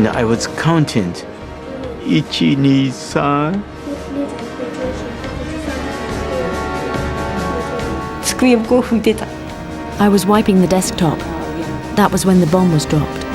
and I was counting. Ichi, ni, san. I was wiping the desktop. That was when the bomb was dropped.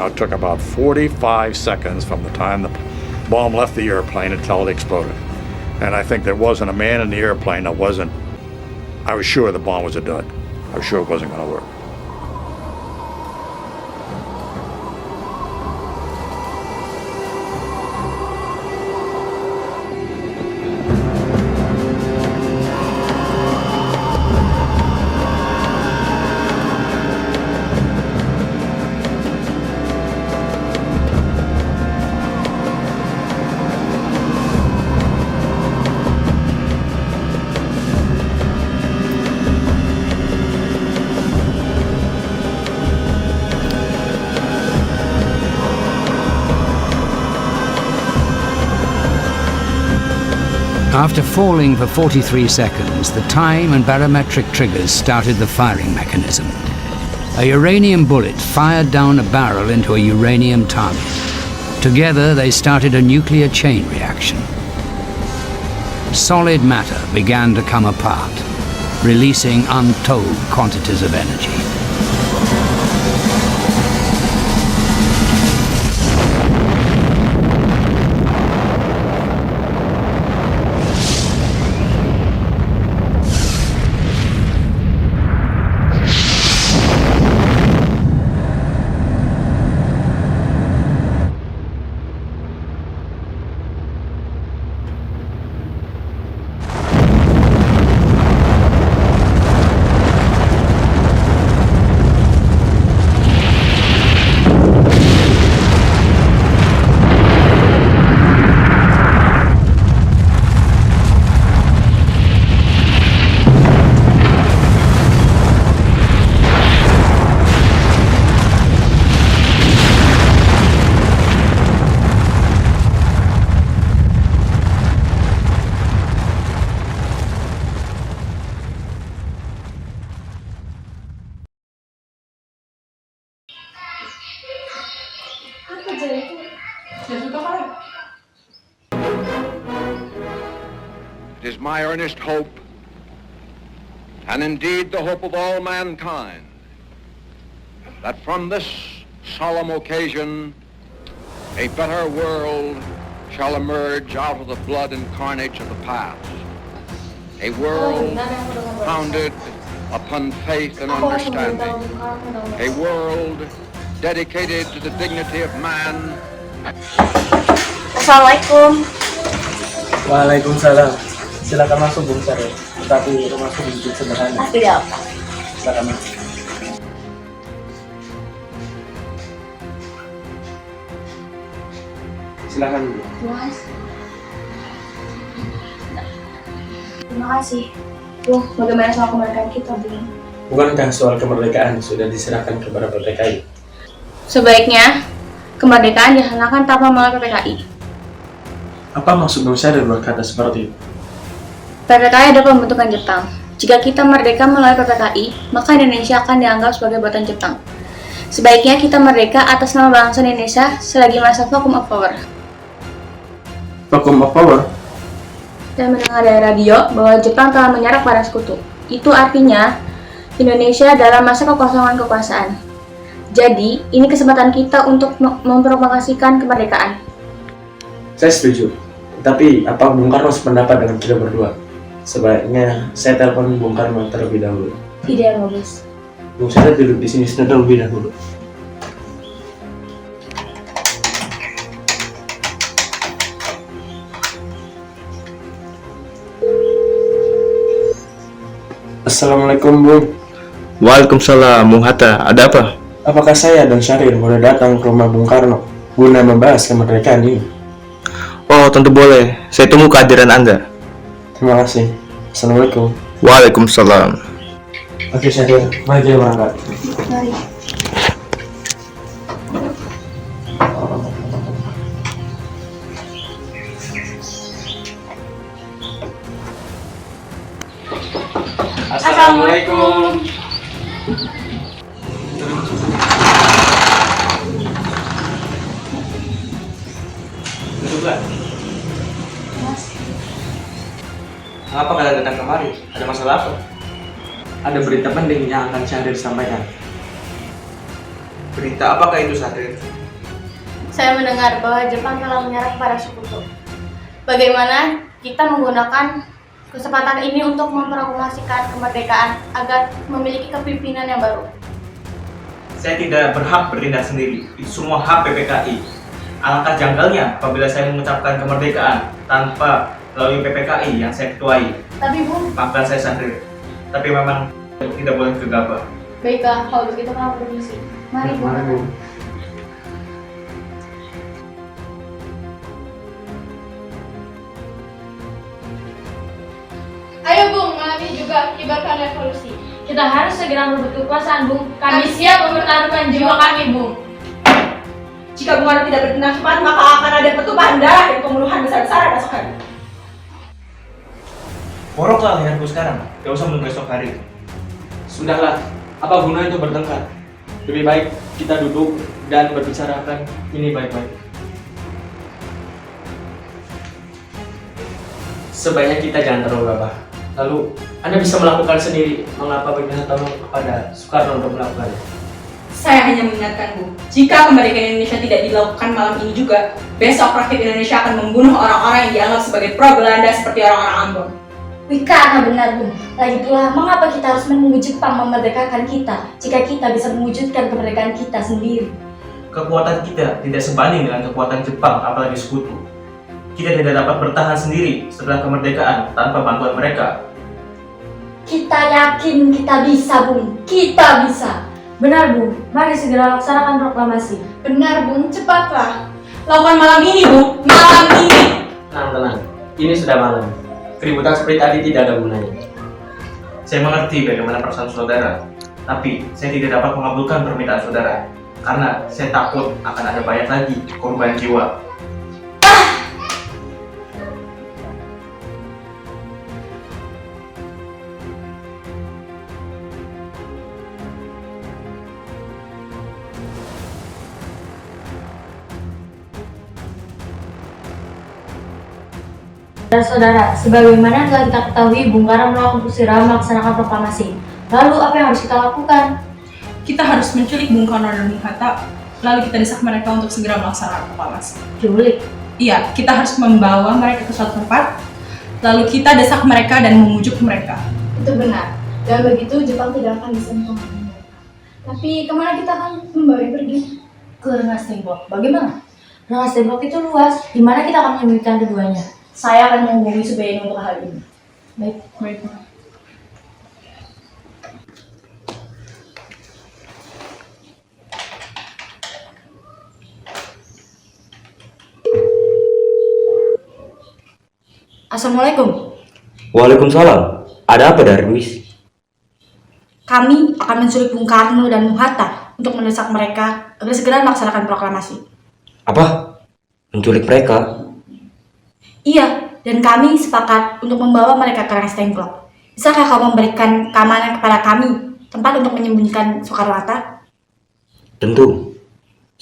Now, it took about 45 seconds from the time the bomb left the airplane until it exploded. And I think there wasn't a man in the airplane that wasn't, I was sure the bomb was a dud. I was sure it wasn't going to work. After falling for 43 seconds, the time and barometric triggers started the firing mechanism. A uranium bullet fired down a barrel into a uranium target. Together, they started a nuclear chain reaction. Solid matter began to come apart, releasing untold quantities of energy. It is my earnest hope, and indeed the hope of all mankind, that from this solemn occasion a better world shall emerge out of the blood and carnage of the past. A world founded upon faith and understanding. A world dedicated to the dignity of man. Assalamualaikum. Waalaikumsalam. Silakan masuk Bung Sare. Tetapi rumahku sedikit sederhana. Tidak apa. Silakan masuk. Silakan. Terima kasih. Bung, bagaimana soal kemerdekaan kita, Bung? Bukankah soal kemerdekaan sudah diserahkan kepada PPKI? Sebaiknya kemerdekaan dilaksanakan tanpa melalui PPKI. Apa maksud Bung Sare berkata seperti itu? PPKI adalah pembentukan Jepang. Jika kita merdeka melalui PPKI, maka Indonesia akan dianggap sebagai buatan Jepang. Sebaiknya kita merdeka atas nama bangsa Indonesia selagi masa vacuum of power. Vacuum of power? Dan mendengar dari radio bahwa Jepang telah menyerang para sekutu. Itu artinya Indonesia dalam masa kekosongan kekuasaan. Jadi, ini kesempatan kita untuk memproklamasikan kemerdekaan. Saya setuju. Tapi apa Bung Karno sependapat dengan kita berdua? Sebaiknya saya telepon Bung Karno terlebih dahulu. Ide yang bagus. Bung Sare duduk di sini terlebih dahulu. Assalamualaikum, Bung. Waalaikumsalam, Bung Hatta. Ada apa? Apakah saya dan Syahrir boleh datang ke rumah Bung Karno guna membahas kemerdekaan ini? Oh, tentu boleh. Saya tunggu kehadiran Anda. Terima kasih. Assalamualaikum. Waalaikumsalam. Oke, Syahrir. Mari kita berangkat. Mari. Assalamualaikum. Duduklah. Mengapa kalian datang kemari? Ada masalah apa? Ada berita penting yang akan Syahrir sampaikan. Berita apakah itu, Syahrir? Saya mendengar bahwa Jepang telah menyerang para sekutu. Bagaimana kita menggunakan kesempatan ini untuk memproklamasikan kemerdekaan agar memiliki kepemimpinan yang baru? Saya tidak berhak bertindak sendiri. Itu semua hak PPKI. Alangkah janggalnya apabila saya mengucapkan kemerdekaan tanpa melalui PPKI yang saya ketuai. Tapi Bung, Maafkan saya, Syahrir. Tapi memang tidak boleh gegabah. baiklah kalau begitu kamu permisi. Mari Bung. Ayo Bung, malam ini juga kibarkan revolusi. Kita harus segera merebut kekuasaan, Bung. Kami siap mempertaruhkan jiwa kami, Bung. Jika Bung Karno tidak bertindak cepat, maka akan ada pertumpahan darah dan pembunuhan besar-besaran esok hari. Poroklah leherku sekarang. Gak usah menunggu esok hari. Sudahlah, apa gunanya itu bertengkar? Lebih baik kita duduk dan berbicarakan ini baik-baik. Sebaiknya kita jangan terlalu gabah. Lalu, Anda bisa melakukan sendiri. Mengapa berminta tolong kepada Soekarno untuk melakukannya? Saya hanya mengingatkan Bung, jika kemerdekaan Indonesia tidak dilakukan malam ini juga, besok rakyat Indonesia akan membunuh orang-orang yang dianggap sebagai pro-Belanda seperti orang-orang Ambon. Wih, karena benar, Bung. Lagi pula, mengapa kita harus menunggu Jepang memerdekakan kita jika kita bisa mewujudkan kemerdekaan kita sendiri? Kekuatan kita tidak sebanding dengan kekuatan Jepang, apalagi sekutu. Kita tidak dapat bertahan sendiri setelah kemerdekaan tanpa bantuan mereka. Kita yakin kita bisa, Bung. Kita bisa. Benar, Bung. Mari segera laksanakan proklamasi. Benar Bung, cepatlah. Lakukan malam ini Bung, malam ini. Tenang. Ini sudah malam. Keributan seperti tadi tidak ada gunanya. Saya mengerti bagaimana perasaan saudara, tapi saya tidak dapat mengabulkan permintaan saudara karena saya takut akan ada banyak lagi korban jiwa. Saudara, sebagaimana telah kita ketahui, Bung Karno melakukan musyawarah melaksanakan proklamasi. Lalu apa yang harus kita lakukan? Kita harus menculik Bung Karno dan Bung Hatta, lalu kita desak mereka untuk segera melaksanakan proklamasi. Culik. Iya, kita harus membawa mereka ke suatu tempat, lalu kita desak mereka dan memujuk mereka. Itu benar. Dan begitu Jepang tidak akan bisa mengalahkan mereka. Tapi kemana kita akan membawa pergi? Ke Rengas Tembok. Bagaimana? Rengas Tembok itu luas. Di mana kita akan menyembunyikan keduanya? Saya akan menghubungi Subeno untuk hal ini. Baik. Assalamualaikum. Waalaikumsalam. Ada apa Darwis? Kami akan menculik Bung Karno dan Bung Hatta untuk mendesak mereka agar segera melaksanakan proklamasi. Apa? Menculik mereka? Iya, dan kami sepakat untuk membawa mereka ke Rengas Tembok. Bisakah kau memberikan keamanan kepada kami, tempat untuk menyembunyikan Soekarno-Hatta? Tentu.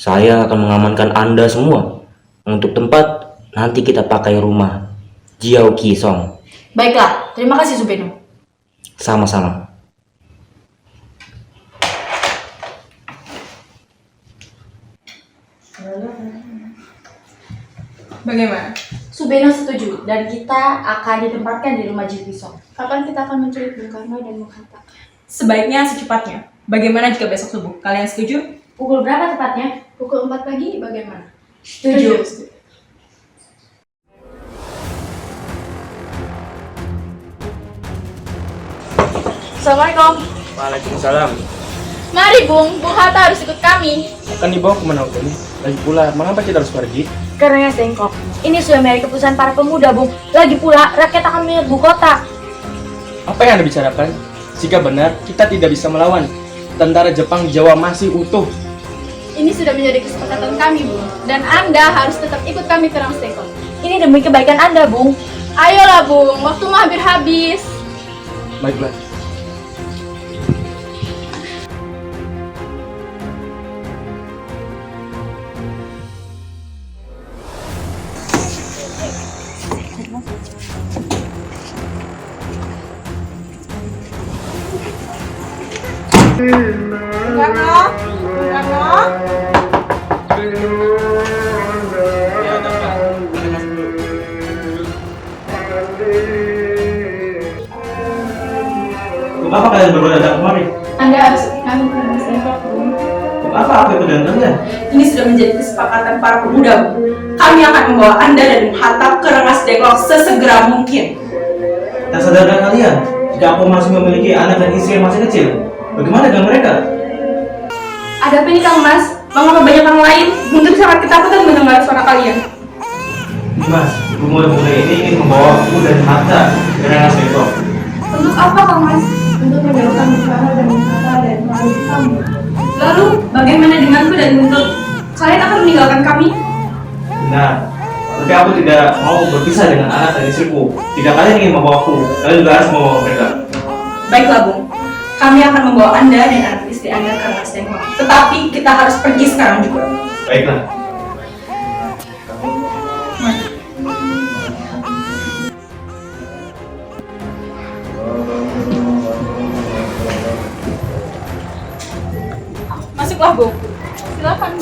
Saya akan mengamankan Anda semua. Untuk tempat, nanti kita pakai rumah Jiao Ki Song. Baiklah, terima kasih Subeno. Sama-sama. Bagaimana? Subeno setuju, dan kita akan ditempatkan di rumah Jiao Ki Song. Kapan kita akan menculik Bung Karno dan Bung Hatta? Sebaiknya secepatnya. Bagaimana jika besok subuh? Kalian setuju? Pukul berapa tepatnya? Pukul 4 pagi bagaimana? Setuju. Assalamualaikum. Waalaikumsalam. Mari Bung Hatta harus ikut kami. Akan dibawa kemana ini? Lagi pula, mengapa kita harus pergi? Karena Sengkok, ini sudah menjadi keputusan para pemuda, Bung. Lagi pula, rakyat akan menyerbu kota. Apa yang Anda bicarakan? Jika benar, kita tidak bisa melawan. Tentara Jepang di Jawa masih utuh. Ini sudah menjadi kesepakatan kami, Bung. Dan Anda harus tetap ikut kami ke Ramstekon. Ini demi kebaikan Anda, Bung. Ayolah, Bung. Waktu mah hampir habis. Baiklah. Mengapa kalian berdua datang kemari? Anda harus ikut kami ke Ramstekon, Bung. Apa itu dan kalian? Ini sudah menjadi kesepakatan para pemuda, Bung. Kami akan membawa Anda dan Bung Hatta ke Rengas Dengklok sesegera mungkin. Tak sadarkan kalian, jika aku masih memiliki anak dan istri yang masih kecil, bagaimana dengan mereka? Ada apa ini, Kang Mas? Mengapa banyak orang lain? Guntur sangat ketakutan mendengar suara kalian. Mas, pemuda-pemuda ini ingin membawa aku dan Hatta ke Rengas Dengklok. Untuk apa, Kang Mas? Untuk menjauhkan Bung Hatta dan Bung Hatta dari pengaruh kamu. Lalu, bagaimana denganku dan Guntur? Kalian akan meninggalkan kami? Nah, tapi aku tidak mau berpisah dengan anak dan istriku. Jika kalian ingin membawaku, kalian juga harus membawa mereka. Baiklah, Bung. Kami akan membawa Anda dan anak istri Anda ke Rengas Dengklok. Tetapi kita harus pergi sekarang juga. Baiklah. Masuklah, Bung. Silakan.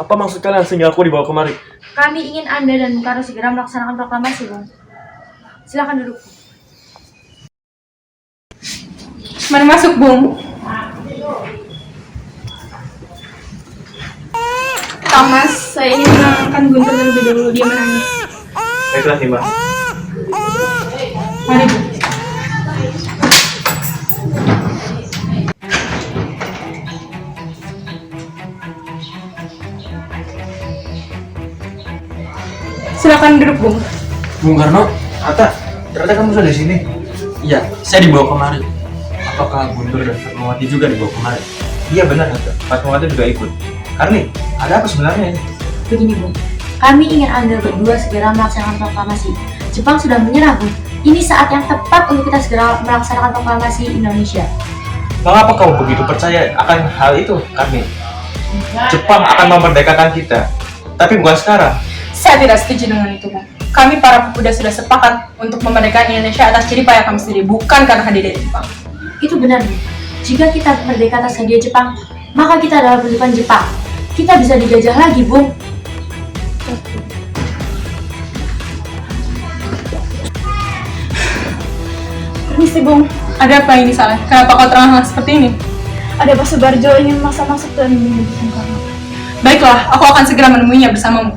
Apa maksud kalian sehingga aku dibawa kemari? Kami ingin Anda dan Bung Karno segera melaksanakan proklamasi, Bung. Silakan duduk. Mari masuk, Bung. Kang Mas, saya ingin menenangkan Guntur terlebih dahulu. Dia menangis. Baiklah, Nimas. Mari, Bung. Silakan duduk, Bung. Bung Karno, Hatta, ternyata kamu sudah di sini. Iya, saya dibawa kemari. Apakah Guntur dan Fatmawati juga dibawa kemari? Iya benar, Hatta. Fatmawati juga ikut. Karni, ada apa sebenarnya ini? Begini, Bung. Kami ingin Anda berdua segera melaksanakan proklamasi. Jepang sudah menyerah, Bung. Ini saat yang tepat untuk kita segera melaksanakan proklamasi Indonesia. Mengapa kau begitu percaya akan hal itu, Karni? Jepang akan memerdekakan kita, tapi bukan sekarang. Saya tidak setuju dengan itu, Bung. Kami para pemuda sudah sepakat untuk memerdekakan Indonesia atas jerih payah kami sendiri, bukan karena hadir dari Jepang. Itu benar, Bung. Jika kita merdeka atas hadiah Jepang, maka kita adalah pasukan Jepang. Kita bisa dijajah lagi, Bung. Permisi, Bung. Ada apa ini salah? Kenapa kau terang seperti ini? Ada Pak Subarjo ingin memaksa masuk dan menyebut Bung Karno. Baiklah, aku akan segera menemuinya bersamamu.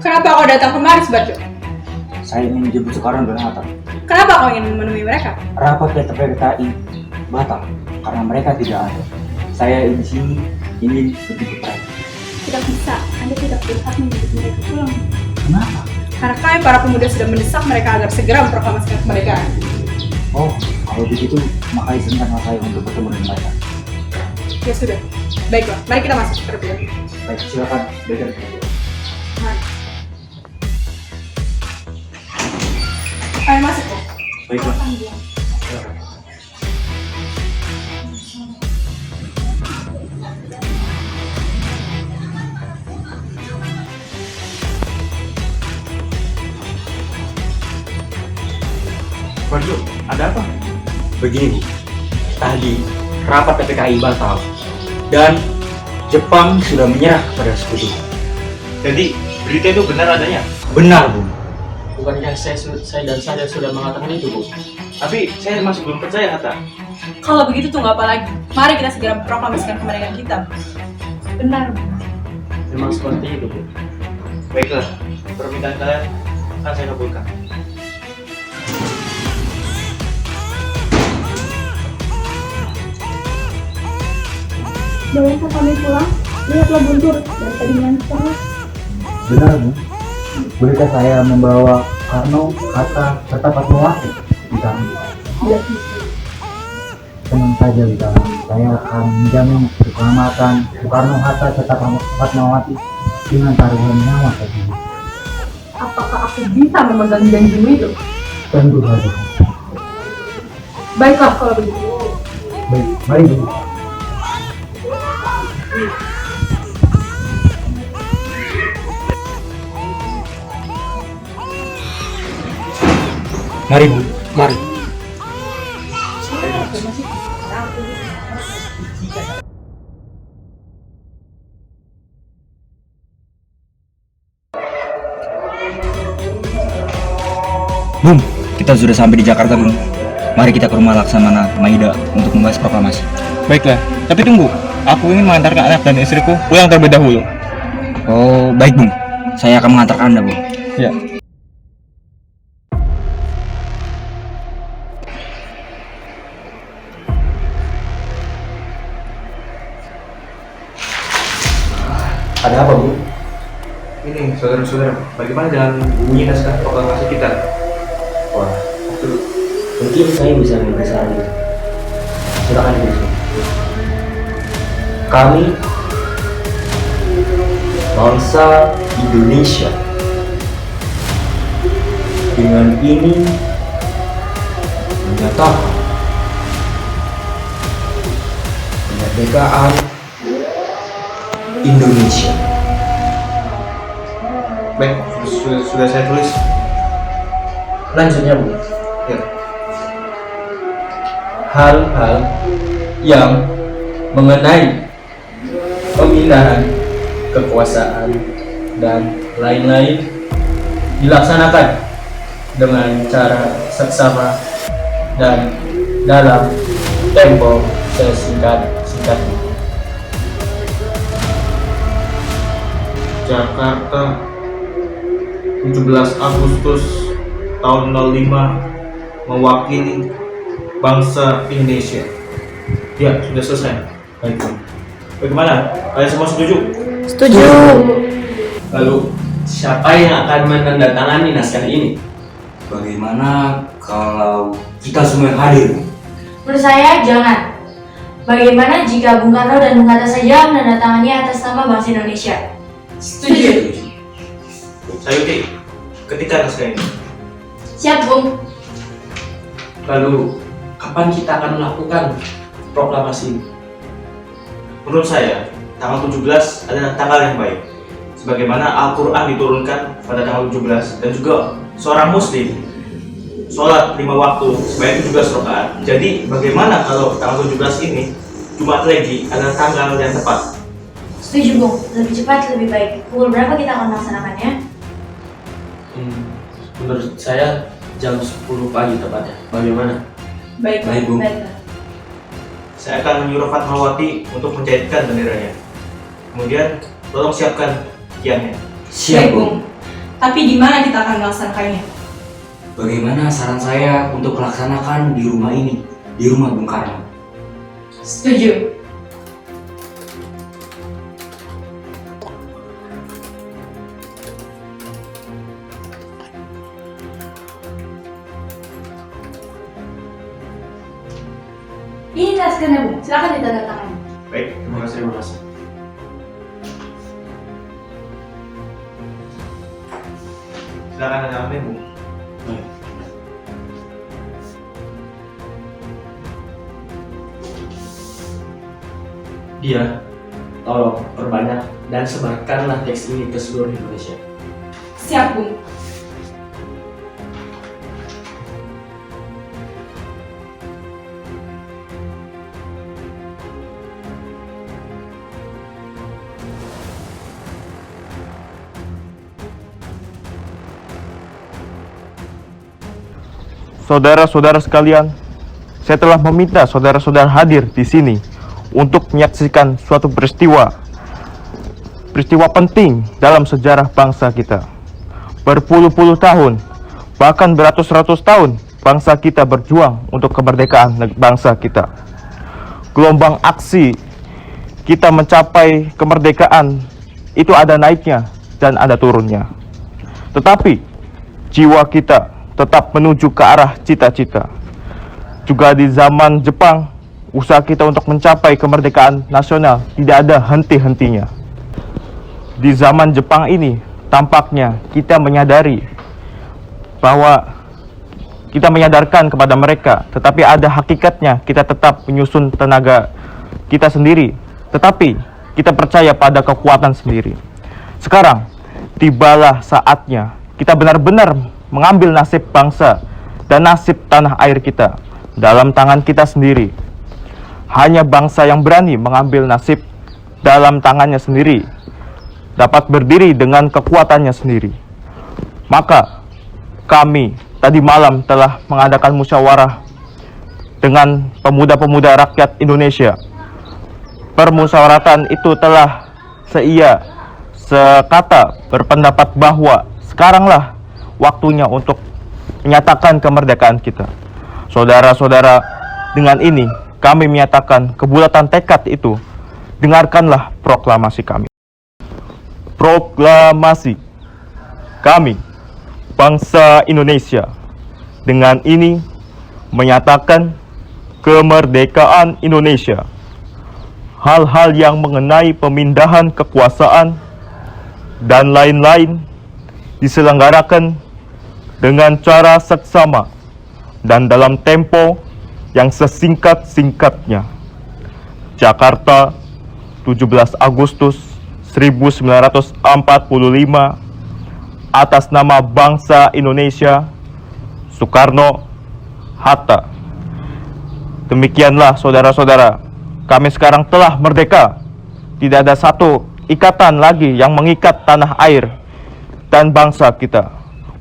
Kenapa kau datang kemari, Subarjo? Saya ingin menjemput Soekarno dan Hatta. Kenapa kau ingin menemui mereka? Rapat PKI batal karena mereka tidak ada. Saya di sini ingin pergi ke Praia. Tidak bisa, Anda tidak berhak menjemput mereka pulang. Kenapa? Karena kami para pemuda sudah mendesak mereka agar segera memproklamasikan kemerdekaan. Oh, kalau begitu maka izinkanlah saya untuk bertemu dengan mereka. Ya sudah, baiklah, mari kita masuk ke terlebih dahulu. Baik, silakan berikan. Mari. Ayo masuk, Bu. Baiklah. Barjo, ada apa? Begini Bu, tadi rapat PPKI batal dan Jepang sudah menyerah kepada sekutu. Jadi berita itu benar adanya? Benar Bu. Bukankah saya sudah mengatakan itu, Bu? Tapi saya masih belum percaya, Hatta. Kalau begitu tunggu apa lagi? Mari kita segera proklamasikan kemerdekaan kita. Benar. Memang seperti itu, Bu. Baiklah, permintaan kalian akan saya kabulkan. Bolehkah kami pulang? Lihatlah Guntur, dari tadi ngantor. Benar, Bu. Bolehkah saya membawa Karno, Hatta, serta Fatmawati di kami? Iya. Tenang saja, Witama. Saya akan menjamin keselamatan Soekarno, Hatta, serta Fatmawati dengan taruhan nyawa saja. Apakah aku bisa memegang janjimu itu? Tentu saja. Baiklah kalau begitu. Baik, mari, Bu. Mari, Bu. Mari. Bung, kita sudah sampai di Jakarta, Bung. Mari kita ke rumah Laksamana Maida untuk membahas proklamasi. Baiklah, tapi tunggu. Aku ingin mengantarkan anak dan istriku pulang terlebih dahulu. Oh, baik, Bung. Saya akan mengantarkan Anda, Bung. Ya. Ada apa, Bu? Ini, saudara-saudara, bagaimana dengan bunyi naskah proklamasi kita? Wah, mungkin saya bisa memberi saran gitu. Silakan Bu. Kami bangsa Indonesia dengan ini menyatakan kemerdekaan Indonesia. Baik, sudah saya tulis. Lanjutnya, Bu. Ya. Hal-hal yang mengenai pemindahan kekuasaan dan lain-lain dilaksanakan dengan cara seksama dan dalam tempo sesingkat-singkatnya. Jakarta, 17 Agustus tahun 05, mewakili bangsa Indonesia. Ya, sudah selesai. Baik. Bagaimana? Kalian semua setuju? Setuju. Lalu, siapa yang akan menandatangani naskah ini? Bagaimana kalau kita semua hadir? Menurut saya jangan. Bagaimana jika Bung Karno dan Bung Hatta saja menandatangani atas nama bangsa Indonesia? Setuju. Sayuti, ketika naskah ini. Siap, Bung. Lalu, kapan kita akan melakukan proklamasi? Menurut saya, tanggal 17 adalah tanggal yang baik. Sebagaimana Al-Quran diturunkan pada tanggal 17 dan juga seorang muslim sholat 5 waktu sebanyak 17 rakaat. Jadi bagaimana kalau tanggal 17 ini Jumat Legi adalah tanggal yang tepat? Setuju, Bung. Lebih cepat, lebih baik. Pukul berapa kita akan melaksanakannya? Menurut saya jam 10 pagi tepatnya. Bagaimana? Baik, Bung. Saya akan menyuruh Fatmawati untuk mencairkan benderanya. Kemudian tolong siapkan kiannya. Baik, Bung. Tapi di mana kita akan melaksanakannya? Bagaimana saran saya untuk melaksanakan di rumah ini, di rumah Bung Karno? Setuju. Ini naskahnya, Bung. Silakan ditandatangani. Baik, terima kasih. Silakan tanda Bu. Dia, tolong perbanyak dan sebarkanlah teks ini ke seluruh Indonesia. Siap, Bung. saudara-saudara sekalian, saya telah meminta saudara-saudara hadir di sini untuk menyaksikan suatu peristiwa penting dalam sejarah bangsa kita. Berpuluh-puluh tahun, bahkan beratus-ratus tahun, bangsa kita berjuang untuk kemerdekaan bangsa kita. Gelombang aksi kita mencapai kemerdekaan itu ada naiknya dan ada turunnya. Tetapi jiwa kita tetap menuju ke arah cita-cita. Juga di zaman Jepang, usaha kita untuk mencapai kemerdekaan nasional tidak ada henti-hentinya. Di zaman Jepang ini, tampaknya kita menyadari bahwa kita menyadarkan kepada mereka, tetapi ada hakikatnya kita tetap menyusun tenaga kita sendiri, tetapi kita percaya pada kekuatan sendiri. Sekarang, tibalah saatnya kita benar-benar mengambil nasib bangsa dan nasib tanah air kita dalam tangan kita sendiri. Hanya bangsa yang berani mengambil nasib dalam tangannya sendiri dapat berdiri dengan kekuatannya sendiri. Maka kami tadi malam telah mengadakan musyawarah dengan pemuda-pemuda rakyat Indonesia. Permusyawaratan itu telah sekata berpendapat bahwa sekaranglah waktunya untuk menyatakan kemerdekaan kita. Saudara-saudara, dengan ini kami menyatakan kebulatan tekad itu. Dengarkanlah proklamasi kami. Proklamasi kami, bangsa Indonesia, dengan ini menyatakan kemerdekaan Indonesia. Hal-hal yang mengenai pemindahan kekuasaan dan lain-lain diselenggarakan dengan cara seksama dan dalam tempo yang sesingkat-singkatnya. Jakarta, 17 Agustus 1945, atas nama bangsa Indonesia, Soekarno, Hatta. Demikianlah saudara-saudara, kami sekarang telah merdeka. Tidak ada satu ikatan lagi yang mengikat tanah air dan bangsa kita.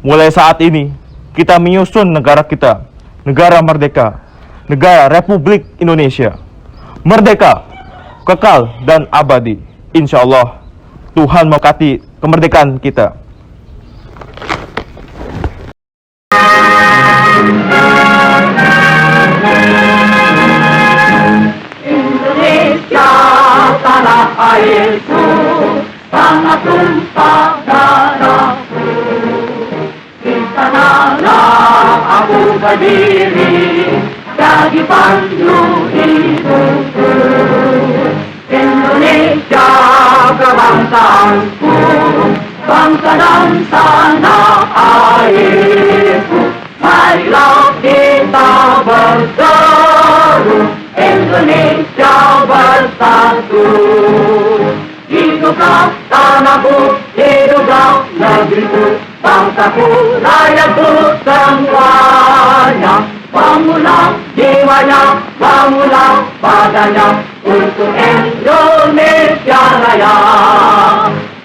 Mulai saat ini, kita menyusun negara kita, negara merdeka, negara Republik Indonesia. Merdeka, kekal dan abadi. Insya Allah, Tuhan memberkati kemerdekaan kita. Indonesia, tanah airku, tanah tumpah darahku. Di sanalah aku berdiri, jadi pandu hidupku. Indonesia kebangsaanku, bangsa dan tanah airku. Marilah kita berseru, Indonesia bersatu. Hiduplah tanahku, hiduplah negeriku, bangsaku, rakyatku semuanya. Bangunlah jiwanya, bangunlah badannya untuk Indonesia Raya.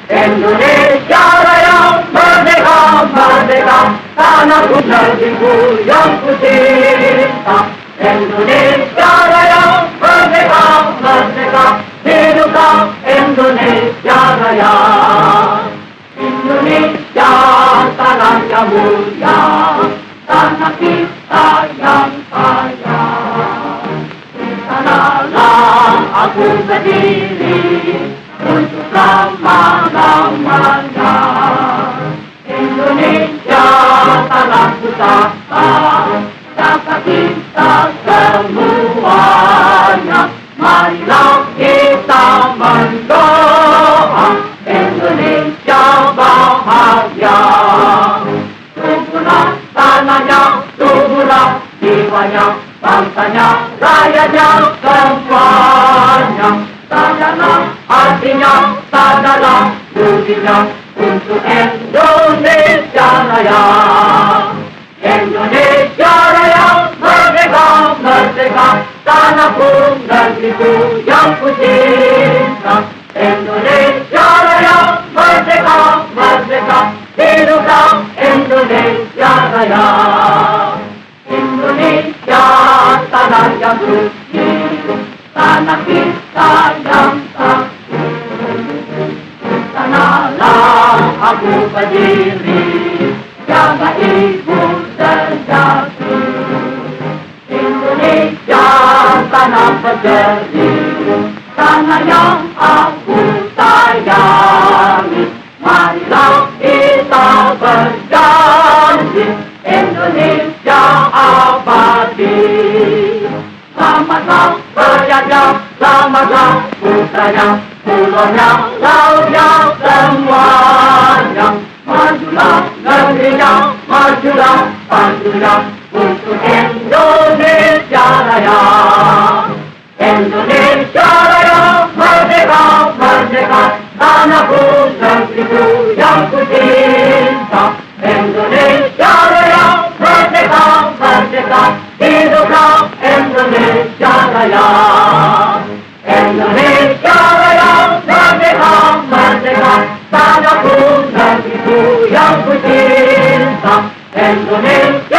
Indonesia Raya, merdeka, merdeka, tanahku, negeriku yang ku cinta. Indonesia Raya, merdeka, merdeka, hiduplah Indonesia Raya. Indonesia tanah yang mulia, tanah kita yang kaya. Di sanalah aku berdiri untuk selama-lamanya. Indonesia tanah pusaka, saka kita semuanya. Marilah kita mendoa Indonesia bahagia. Tubuhlah tanahnya, tubuhlah jiwanya, bangsanya, rakyatnya semuanya. Sadarlah hatinya, sadarlah budinya untuk Indonesia Raya. Indonesia Raya, merdeka, merdeka, tanahku, negeriku yang ku cinta. Indonesia Raya, merdeka, merdeka, hiduplah Indonesia Raya. ku berdiri, jaga ibu sejati. Indonesia tanah berjeri, tanah yang aku sayangi. Marilah kita berjanji, Indonesia abadi. Selamatlah rakyatnya, selamatlah putranya, pulaunya, lautnya, semuanya. Majulah negerinya, majulah pantunya, untuk Indonesia Raya. Indonesia Raya, merdeka, merdeka, tanahku, negeriku yang ku cinta. Indonesia Raya, merdeka, merdeka, hiduplah Indonesia Raya. Indonesia Raya, merdeka, merdeka, tanahku, negeriku yang ku cinta. Indonesia